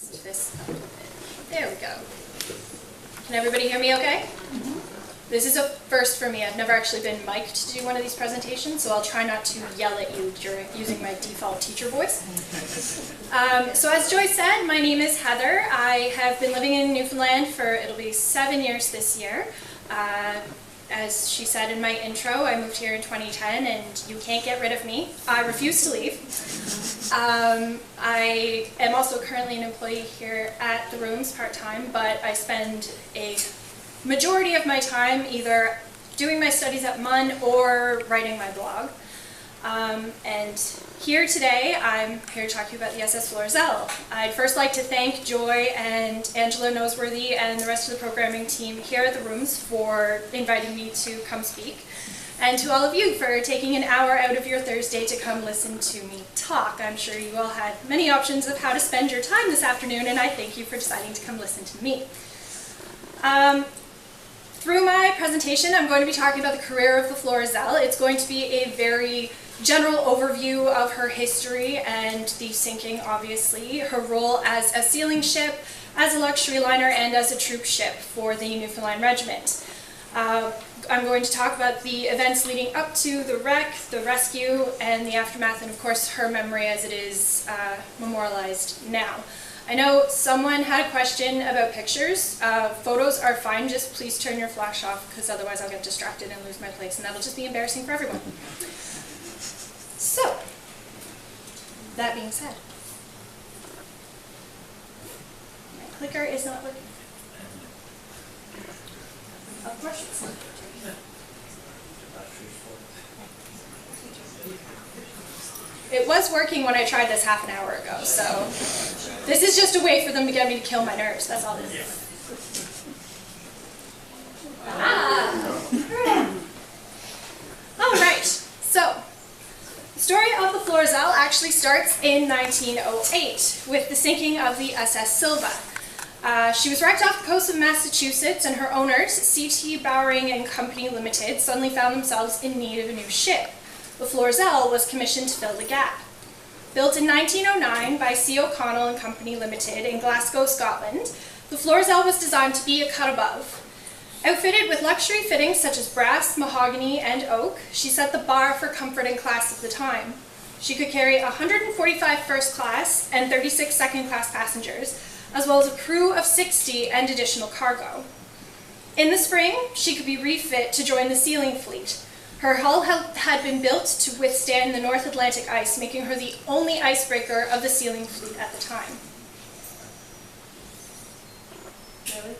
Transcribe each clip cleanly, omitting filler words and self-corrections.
adjust this a little bit. There we go. Can everybody hear me okay? This is a first for me. I've never actually been mic'd to do one of these presentations, so I'll try not to yell at you during using my default teacher voice. So as Joy said, my name is Heather. I have been living in Newfoundland for, it'll be 7 years this year. As she said in my intro, I moved here in 2010 and you can't get rid of me. I refuse to leave. I am also currently an employee here at the rooms part-time, but I spend a majority of my time either doing my studies at MUN or writing my blog. And here today, I'm here to talk to you about the SS Florizel. I'd first like to thank Joy and Angela Noseworthy and the rest of the programming team here at the rooms for inviting me to come speak. And to all of you for taking an hour out of your Thursday to come listen to me talk. I'm sure you all had many options of how to spend your time this afternoon, and I thank you for deciding to come listen to me. Through my presentation, I'm going to be talking about the career of the Florizel. It's going to be a very general overview of her history and the sinking, obviously, her role as a sealing ship, as a luxury liner, and as a troop ship for the Newfoundland Regiment. I'm going to talk about the events leading up to the wreck, the rescue, and the aftermath, and of course her memory as it is memorialized now. I know someone had a question about pictures. Photos are fine, just please turn your flash off because otherwise I'll get distracted and lose my place and that'll just be embarrassing for everyone. So, that being said, my clicker is not working. Of course it's not. It was working when I tried this half an hour ago, so this is just a way for them to get me to kill my nerves, that's all this is. Alright, so the story of the Florizel actually starts in 1908 with the sinking of the SS Silva. She was wrecked off the coast of Massachusetts, and her owners, C.T. Bowring and Company Limited, suddenly found themselves in need of a new ship. The Florizel was commissioned to fill the gap. Built in 1909 by C. O'Connell and Company Limited in Glasgow, Scotland, the Florizel was designed to be a cut above. Outfitted with luxury fittings such as brass, mahogany, and oak, she set the bar for comfort and class of the time. She could carry 145 first class and 36 second class passengers, as well as a crew of 60 and additional cargo. In the spring, she could be refit to join the sealing fleet. Her hull had been built to withstand the North Atlantic ice, making her the only icebreaker of the sealing fleet at the time. Really?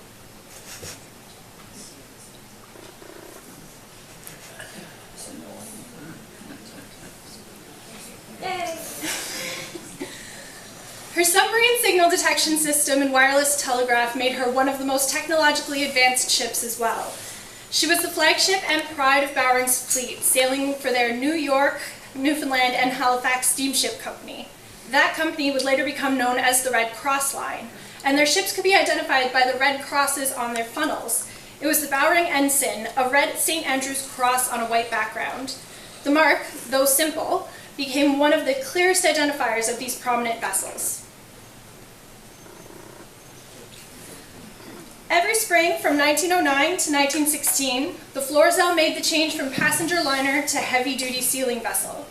Yay! Her submarine signal detection system and wireless telegraph made her one of the most technologically advanced ships as well. She was the flagship and pride of Bowring's fleet, sailing for their New York, Newfoundland, and Halifax Steamship Company. That company would later become known as the Red Cross Line, and their ships could be identified by the red crosses on their funnels. It was the Bowring ensign, a red St. Andrew's cross on a white background. The mark, though simple, became one of the clearest identifiers of these prominent vessels. Every spring from 1909 to 1916, the Florizel made the change from passenger liner to heavy-duty sealing vessel.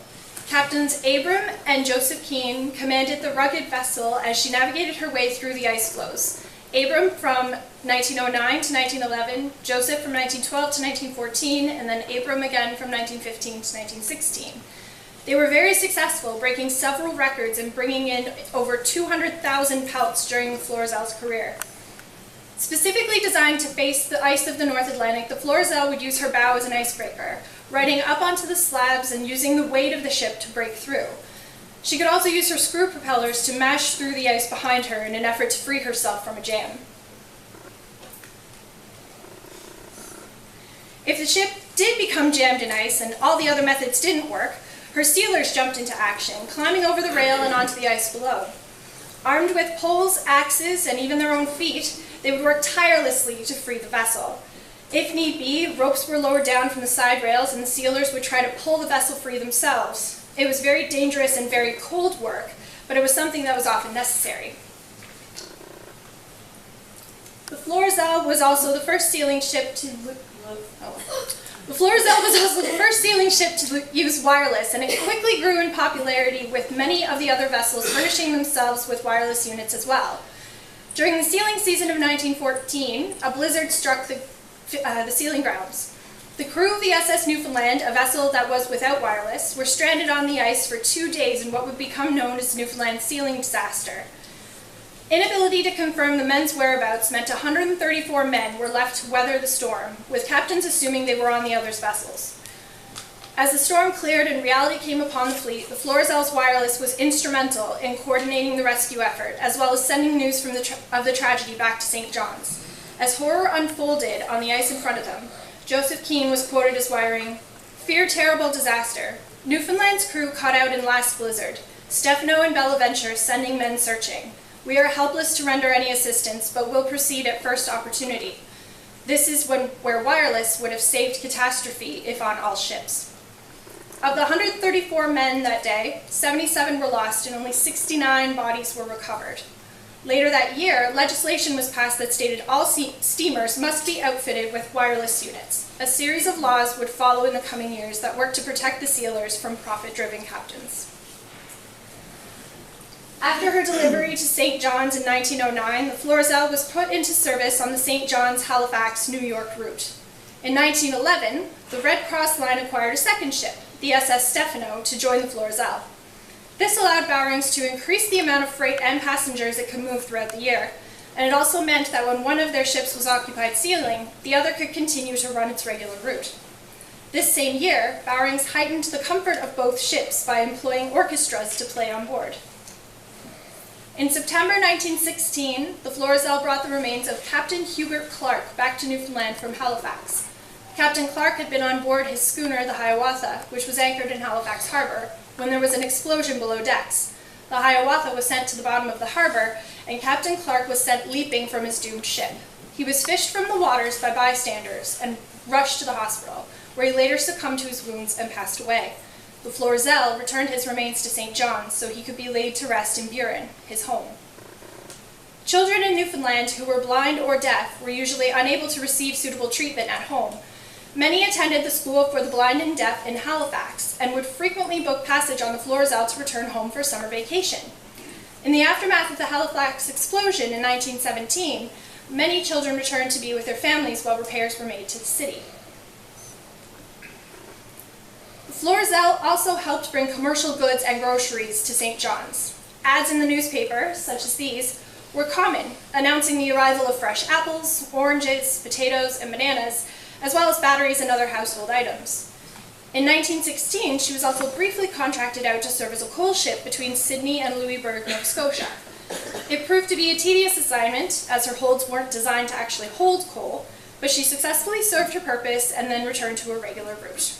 Captains Abram and Joseph Keane commanded the rugged vessel as she navigated her way through the ice floes. Abram from 1909 to 1911, Joseph from 1912 to 1914, and then Abram again from 1915 to 1916. They were very successful, breaking several records and bringing in over 200,000 pelts during the Florizel's career. Specifically designed to face the ice of the North Atlantic, the Florizel would use her bow as an icebreaker, riding up onto the slabs and using the weight of the ship to break through. She could also use her screw propellers to mash through the ice behind her in an effort to free herself from a jam. If the ship did become jammed in ice and all the other methods didn't work, her sealers jumped into action, climbing over the rail and onto the ice below. Armed with poles, axes, and even their own feet, they would work tirelessly to free the vessel. If need be, ropes were lowered down from the side rails and the sealers would try to pull the vessel free themselves. It was very dangerous and very cold work, but it was something that was often necessary. The Florizel was also the first sealing ship to The Florizel was also the first sealing ship to use wireless, and it quickly grew in popularity, with many of the other vessels furnishing themselves with wireless units as well. During the sealing season of 1914, a blizzard struck the sealing grounds. The crew of the SS Newfoundland, a vessel that was without wireless, were stranded on the ice for 2 days in what would become known as the Newfoundland sealing disaster. Inability to confirm the men's whereabouts meant 134 men were left to weather the storm, with captains assuming they were on the others' vessels. As the storm cleared and reality came upon the fleet, the Florizel's wireless was instrumental in coordinating the rescue effort, as well as sending news of the tragedy back to St. John's. As horror unfolded on the ice in front of them, Joseph Keane was quoted as wiring, "Fear terrible disaster. Newfoundland's crew caught out in last blizzard. Stefano and Bellaventure sending men searching. We are helpless to render any assistance, but will proceed at first opportunity. This is where wireless would have saved catastrophe if on all ships." Of the 134 men that day, 77 were lost and only 69 bodies were recovered. Later that year, legislation was passed that stated all steamers must be outfitted with wireless units. A series of laws would follow in the coming years that worked to protect the sealers from profit-driven captains. After her delivery to St. John's in 1909, the Florizel was put into service on the St. John's, Halifax, New York route. In 1911, the Red Cross Line acquired a second ship, the SS Stefano, to join the Florizel. This allowed Bowring's to increase the amount of freight and passengers it could move throughout the year, and it also meant that when one of their ships was occupied sealing, the other could continue to run its regular route. This same year, Bowring's heightened the comfort of both ships by employing orchestras to play on board. In September 1916, the Florizel brought the remains of Captain Hubert Clark back to Newfoundland from Halifax. Captain Clark had been on board his schooner, the Hiawatha, which was anchored in Halifax Harbor, when there was an explosion below decks. The Hiawatha was sent to the bottom of the harbor, and Captain Clark was sent leaping from his doomed ship. He was fished from the waters by bystanders and rushed to the hospital, where he later succumbed to his wounds and passed away. The Florizel returned his remains to St. John's so he could be laid to rest in Burin, his home. Children in Newfoundland who were blind or deaf were usually unable to receive suitable treatment at home. Many attended the School for the Blind and Deaf in Halifax and would frequently book passage on the Florizel to return home for summer vacation. In the aftermath of the Halifax explosion in 1917, many children returned to be with their families while repairs were made to the city. The Florizel also helped bring commercial goods and groceries to St. John's. Ads in the newspaper, such as these, were common, announcing the arrival of fresh apples, oranges, potatoes, and bananas, as well as batteries and other household items. In 1916, she was also briefly contracted out to serve as a coal ship between Sydney and Louisbourg, Nova Scotia. It proved to be a tedious assignment, as her holds weren't designed to actually hold coal, but she successfully served her purpose and then returned to her regular route.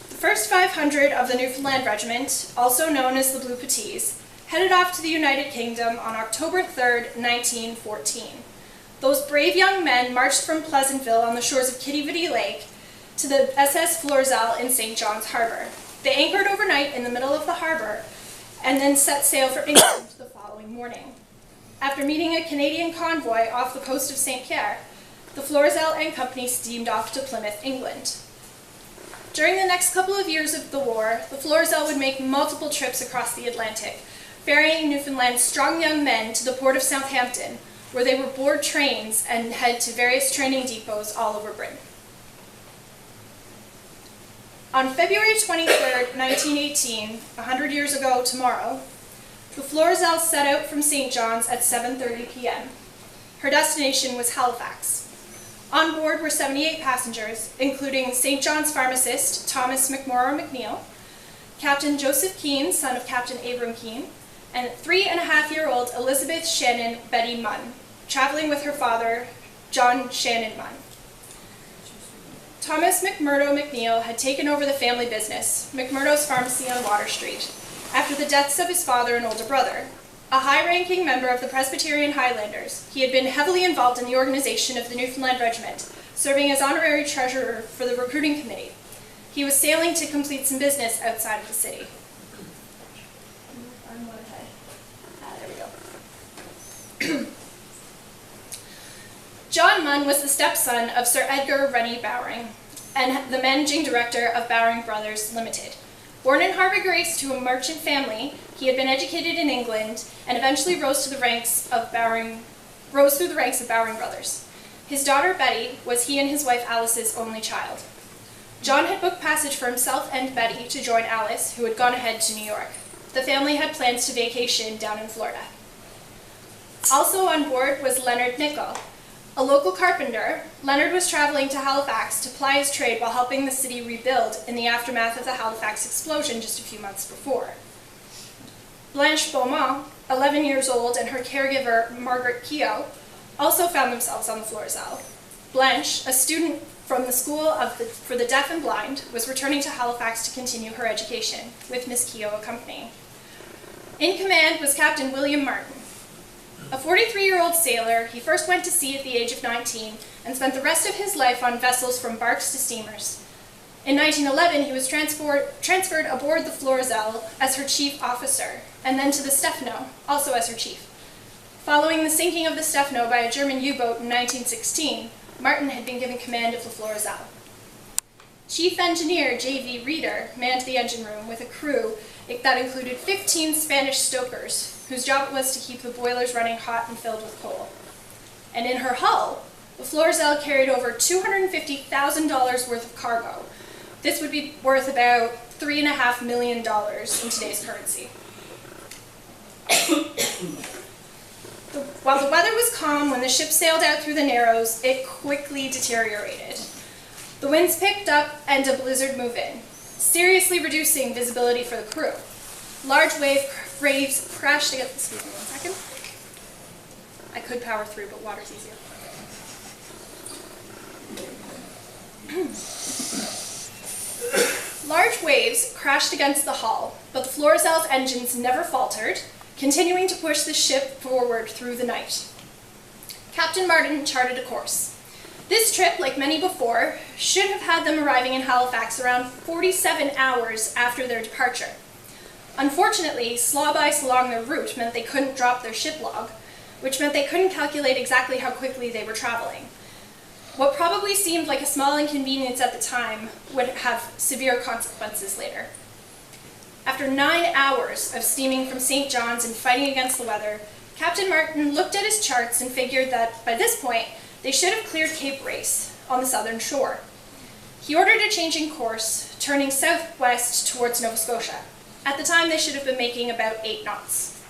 The first 500 of the Newfoundland Regiment, also known as the Blue Petits, headed off to the United Kingdom on October 3rd, 1914. Those brave young men marched from Pleasantville on the shores of Kitty Lake to the SS Florizel in St. John's Harbor. They anchored overnight in the middle of the harbor and then set sail for England the following morning. After meeting a Canadian convoy off the coast of St. Pierre, the Florizel and company steamed off to Plymouth, England. During the next couple of years of the war, the Florizel would make multiple trips across the Atlantic, ferrying Newfoundland's strong young men to the port of Southampton, where they would board trains and head to various training depots all over Britain. On February 23rd, 1918, 100 years ago tomorrow, the Florizel set out from St. John's at 7:30 p.m. Her destination was Halifax. On board were 78 passengers, including St. John's pharmacist Thomas McMorrow McNeil, Captain Joseph Keane, son of Captain Abram Keane, and 3.5-year-old Elizabeth Shannon Betty Munn, traveling with her father, John Shannon Munn. Thomas McMurdo McNeil had taken over the family business, McMurdo's Pharmacy on Water Street, after the deaths of his father and older brother. A high-ranking member of the Presbyterian Highlanders, he had been heavily involved in the organization of the Newfoundland Regiment, serving as honorary treasurer for the recruiting committee. He was sailing to complete some business outside of the city. There we go. John Munn was the stepson of Sir Edgar Rennie Bowring and the managing director of Bowring Brothers Limited. Born in Harbour Grace to a merchant family, he had been educated in England and eventually rose through the ranks of Bowring Brothers. His daughter Betty was he and his wife Alice's only child. John had booked passage for himself and Betty to join Alice, who had gone ahead to New York. The family had plans to vacation down in Florida. Also on board was Leonard Nicol. A local carpenter, Leonard was traveling to Halifax to ply his trade while helping the city rebuild in the aftermath of the Halifax explosion just a few months before. Blanche Beaumont, 11 years old, and her caregiver, Margaret Keogh, also found themselves on the Florizel. Blanche, a student from the School for the Deaf and Blind, was returning to Halifax to continue her education, with Miss Keogh accompanying. In command was Captain William Martin. A 43-year-old sailor, he first went to sea at the age of 19 and spent the rest of his life on vessels from barks to steamers. In 1911, he was transferred aboard the Florizel as her chief officer, and then to the Stefano, also as her chief. Following the sinking of the Stefano by a German U-boat in 1916, Martin had been given command of the Florizel. Chief Engineer J.V. Reeder manned the engine room with a crew that included 15 Spanish stokers, whose job it was to keep the boilers running hot and filled with coal. And in her hull, the Florizel carried over $250,000 worth of cargo. This would be worth about $3.5 million in today's currency. While the weather was calm when the ship sailed out through the Narrows, it quickly deteriorated. The winds picked up and a blizzard moved in, seriously reducing visibility for the crew. Large waves crashed against, excuse me 1 second. I could power through, but water's easier. Large waves crashed against the hull, but the Florizel's engines never faltered, continuing to push the ship forward through the night. Captain Martin charted a course. This trip, like many before, should have had them arriving in Halifax around 47 hours after their departure. Unfortunately, slob ice along their route meant they couldn't drop their ship log, which meant they couldn't calculate exactly how quickly they were traveling. What probably seemed like a small inconvenience at the time would have severe consequences later. After 9 hours of steaming from St. John's and fighting against the weather, Captain Martin looked at his charts and figured that by this point, they should have cleared Cape Race on the southern shore. He ordered a change in course, turning southwest towards Nova Scotia. At the time, they should have been making about 8 knots.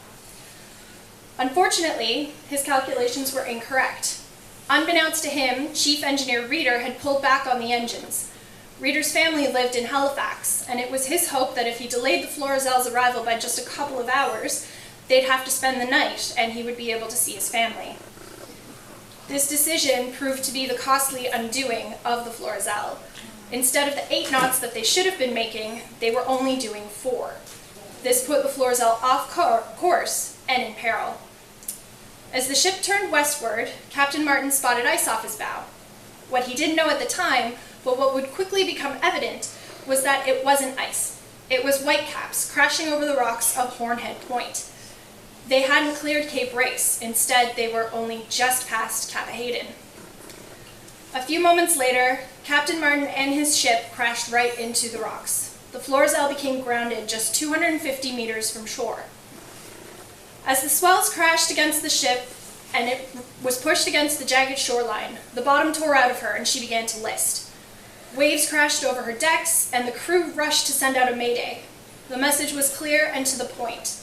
Unfortunately, his calculations were incorrect. Unbeknownst to him, Chief Engineer Reeder had pulled back on the engines. Reeder's family lived in Halifax, and it was his hope that if he delayed the Florizel's arrival by just a couple of hours, they'd have to spend the night, and he would be able to see his family. This decision proved to be the costly undoing of the Florizel. Instead of the 8 knots that they should have been making, they were only doing 4. This put the Florizel off course and in peril. As the ship turned westward, Captain Martin spotted ice off his bow. What he didn't know at the time, but what would quickly become evident, was that it wasn't ice. It was whitecaps crashing over the rocks of Hornhead Point. They hadn't cleared Cape Race. Instead, they were only just past Cappahayden. A few moments later, Captain Martin and his ship crashed right into the rocks. The Florizel became grounded just 250 meters from shore. As the swells crashed against the ship and it was pushed against the jagged shoreline, the bottom tore out of her and she began to list. Waves crashed over her decks and the crew rushed to send out a mayday. The message was clear and to the point.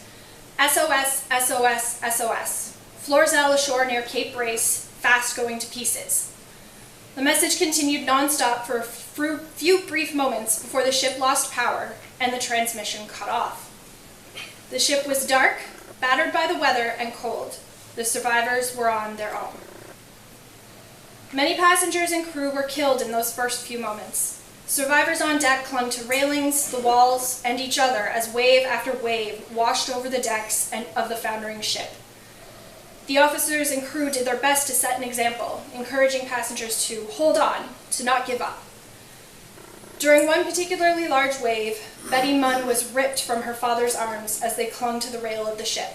SOS, SOS, SOS. Florizel ashore near Cape Race, fast going to pieces. The message continued non-stop for a few brief moments before the ship lost power and the transmission cut off. The ship was dark, battered by the weather, and cold. The survivors were on their own. Many passengers and crew were killed in those first few moments. Survivors on deck clung to railings, the walls, and each other as wave after wave washed over the decks of the foundering ship. The officers and crew did their best to set an example, encouraging passengers to hold on, to not give up. During one particularly large wave, Betty Munn was ripped from her father's arms as they clung to the rail of the ship.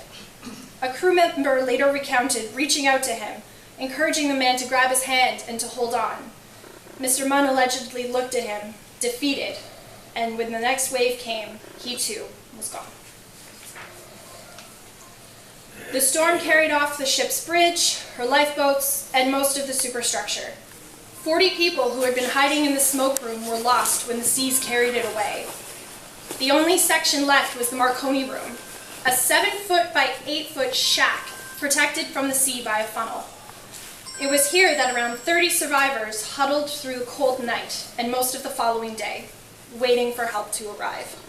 A crew member later recounted reaching out to him, encouraging the man to grab his hand and to hold on. Mr. Munn allegedly looked at him, defeated, and when the next wave came, he too was gone. The storm carried off the ship's bridge, her lifeboats, and most of the superstructure. 40 people who had been hiding in the smoke room were lost when the seas carried it away. The only section left was the Marconi room, a 7-foot by 8-foot shack protected from the sea by a funnel. It was here that around 30 survivors huddled through the cold night and most of the following day, waiting for help to arrive.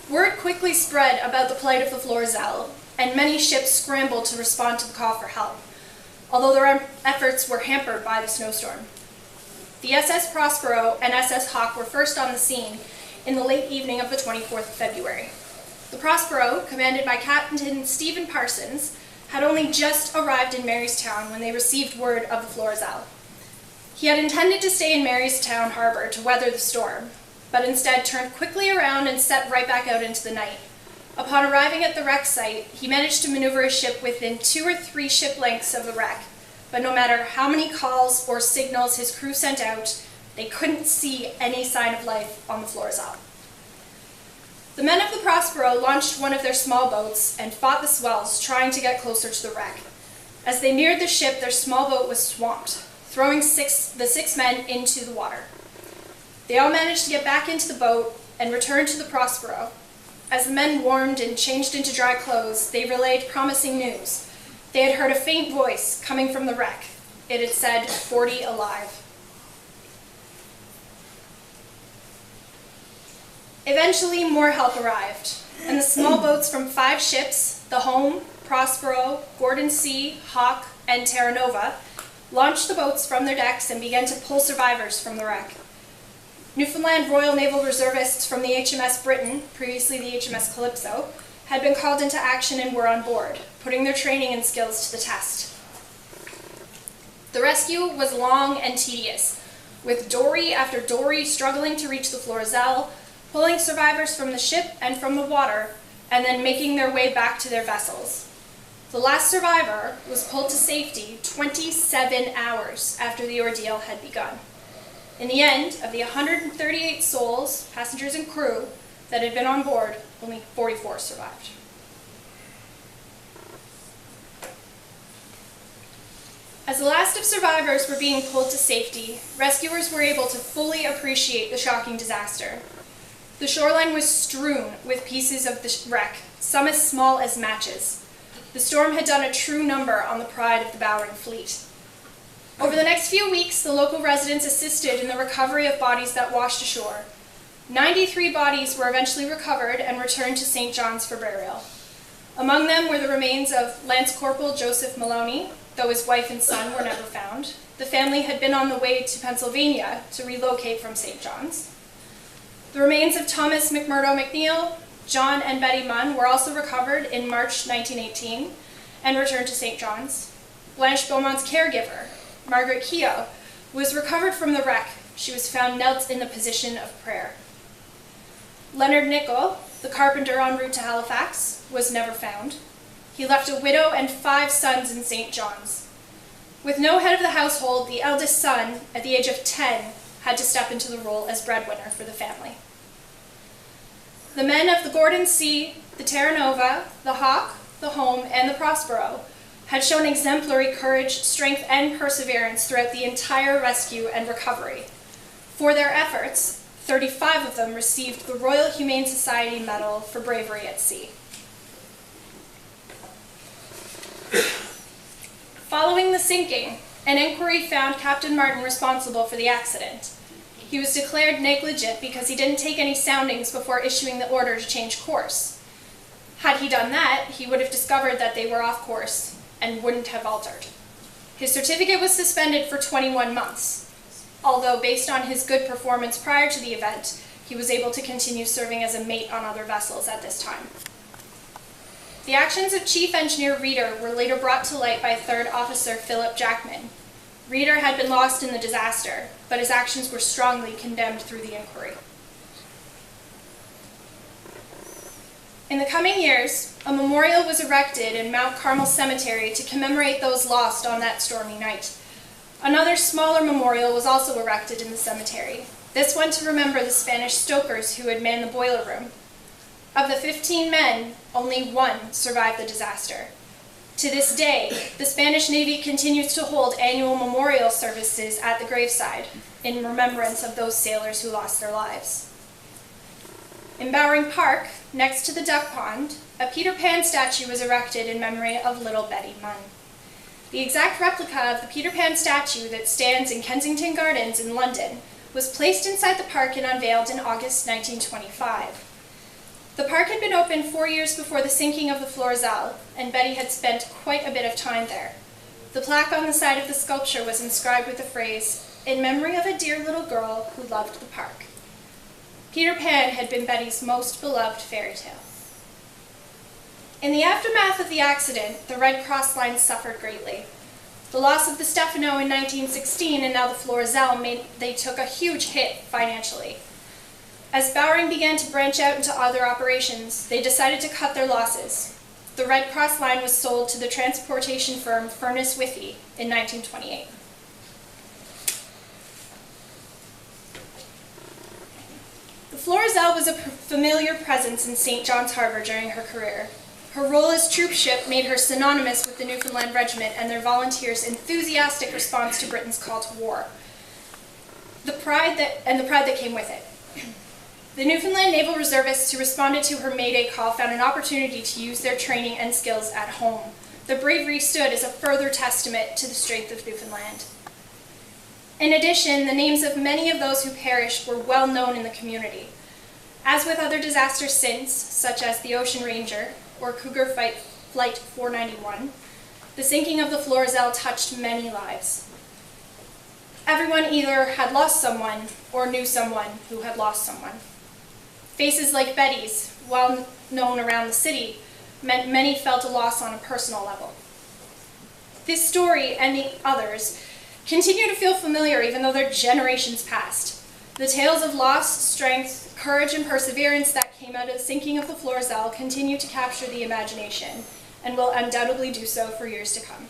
Word quickly spread about the plight of the Florizel, and many ships scrambled to respond to the call for help, although their efforts were hampered by the snowstorm. The SS Prospero and SS Hawk were first on the scene in the late evening of the 24th of February. The Prospero, commanded by Captain Stephen Parsons, had only just arrived in Marystown when they received word of the Florizel. He had intended to stay in Marystown harbor to weather the storm, but instead turned quickly around and set right back out into the night. Upon arriving at the wreck site, he managed to maneuver his ship within 2 or 3 ship lengths of the wreck, but no matter how many calls or signals his crew sent out, they couldn't see any sign of life on the Florizel. The men of the Prospero launched one of their small boats and fought the swells, trying to get closer to the wreck. As they neared the ship, their small boat was swamped, throwing the 6 men into the water. They all managed to get back into the boat and returned to the Prospero. As the men warmed and changed into dry clothes, they relayed promising news. They had heard a faint voice coming from the wreck. It had said, 40 alive. Eventually, more help arrived, and the small boats from 5 ships, the Home, Prospero, Gordon C, Hawk, and Terra Nova, launched the boats from their decks and began to pull survivors from the wreck. Newfoundland Royal Naval Reservists from the HMS Britain, previously the HMS Calypso, had been called into action and were on board, putting their training and skills to the test. The rescue was long and tedious, with dory after dory struggling to reach the Florizel, pulling survivors from the ship and from the water, and then making their way back to their vessels. The last survivor was pulled to safety 27 hours after the ordeal had begun. In the end, of the 138 souls, passengers and crew, that had been on board, only 44 survived. As the last of survivors were being pulled to safety, rescuers were able to fully appreciate the shocking disaster. The shoreline was strewn with pieces of the wreck, some as small as matches. The storm had done a true number on the pride of the Bowring fleet. Over the next few weeks, the local residents assisted in the recovery of bodies that washed ashore. 93 bodies were eventually recovered and returned to St. John's for burial. Among them were the remains of Lance Corporal Joseph Maloney, though his wife and son were never found. The family had been on the way to Pennsylvania to relocate from St. John's. The remains of Thomas McMurdo McNeil, John and Betty Munn were also recovered in March 1918 and returned to St. John's. Blanche Beaumont's caregiver, Margaret Keogh, was recovered from the wreck. She was found knelt in the position of prayer. Leonard Nicol, the carpenter en route to Halifax, was never found. He left a widow and 5 sons in St. John's. With no head of the household, the eldest son, at the age of 10, had to step into the role as breadwinner for the family. The men of the Gordon C, the Terra Nova, the Hawk, the Home, and the Prospero had shown exemplary courage, strength, and perseverance throughout the entire rescue and recovery. For their efforts, 35 of them received the Royal Humane Society Medal for bravery at sea. Following the sinking, an inquiry found Captain Martin responsible for the accident. He was declared negligent because he didn't take any soundings before issuing the order to change course. Had he done that, he would have discovered that they were off course and wouldn't have altered. His certificate was suspended for 21 months, although based on his good performance prior to the event, he was able to continue serving as a mate on other vessels at this time. The actions of Chief Engineer Reeder were later brought to light by 3rd Officer Philip Jackman. Reeder had been lost in the disaster, but his actions were strongly condemned through the inquiry. In the coming years, a memorial was erected in Mount Carmel Cemetery to commemorate those lost on that stormy night. Another smaller memorial was also erected in the cemetery, this one to remember the Spanish stokers who had manned the boiler room. Of the 15 men, only one survived the disaster. To this day, the Spanish Navy continues to hold annual memorial services at the graveside in remembrance of those sailors who lost their lives. In Bowring Park, next to the duck pond, a Peter Pan statue was erected in memory of little Betty Munn. The exact replica of the Peter Pan statue that stands in Kensington Gardens in London was placed inside the park and unveiled in August 1925. The park had been open 4 years before the sinking of the Florizel, and Betty had spent quite a bit of time there. The plaque on the side of the sculpture was inscribed with the phrase, "In memory of a dear little girl who loved the park." Peter Pan had been Betty's most beloved fairy tale. In the aftermath of the accident, the Red Cross line suffered greatly. The loss of the Stefano in 1916 and now the Florizel they took a huge hit financially. As Bowring began to branch out into other operations, they decided to cut their losses. The Red Cross line was sold to the transportation firm Furness Whitney in 1928. The Florizel was a familiar presence in St. John's Harbour during her career. Her role as troop ship made her synonymous with the Newfoundland Regiment and their volunteers' enthusiastic response to Britain's call to war. The pride that came with it. The Newfoundland Naval Reservists who responded to her Mayday call found an opportunity to use their training and skills at home. Their bravery stood as a further testament to the strength of Newfoundland. In addition, the names of many of those who perished were well known in the community. As with other disasters since, such as the Ocean Ranger or Cougar Flight 491, the sinking of the Florizel touched many lives. Everyone either had lost someone or knew someone who had lost someone. Faces like Betty's, well known around the city, meant many felt a loss on a personal level. This story and the others continue to feel familiar even though they're generations past. The tales of loss, strength, courage, and perseverance that came out of the sinking of the Florizel continue to capture the imagination and will undoubtedly do so for years to come.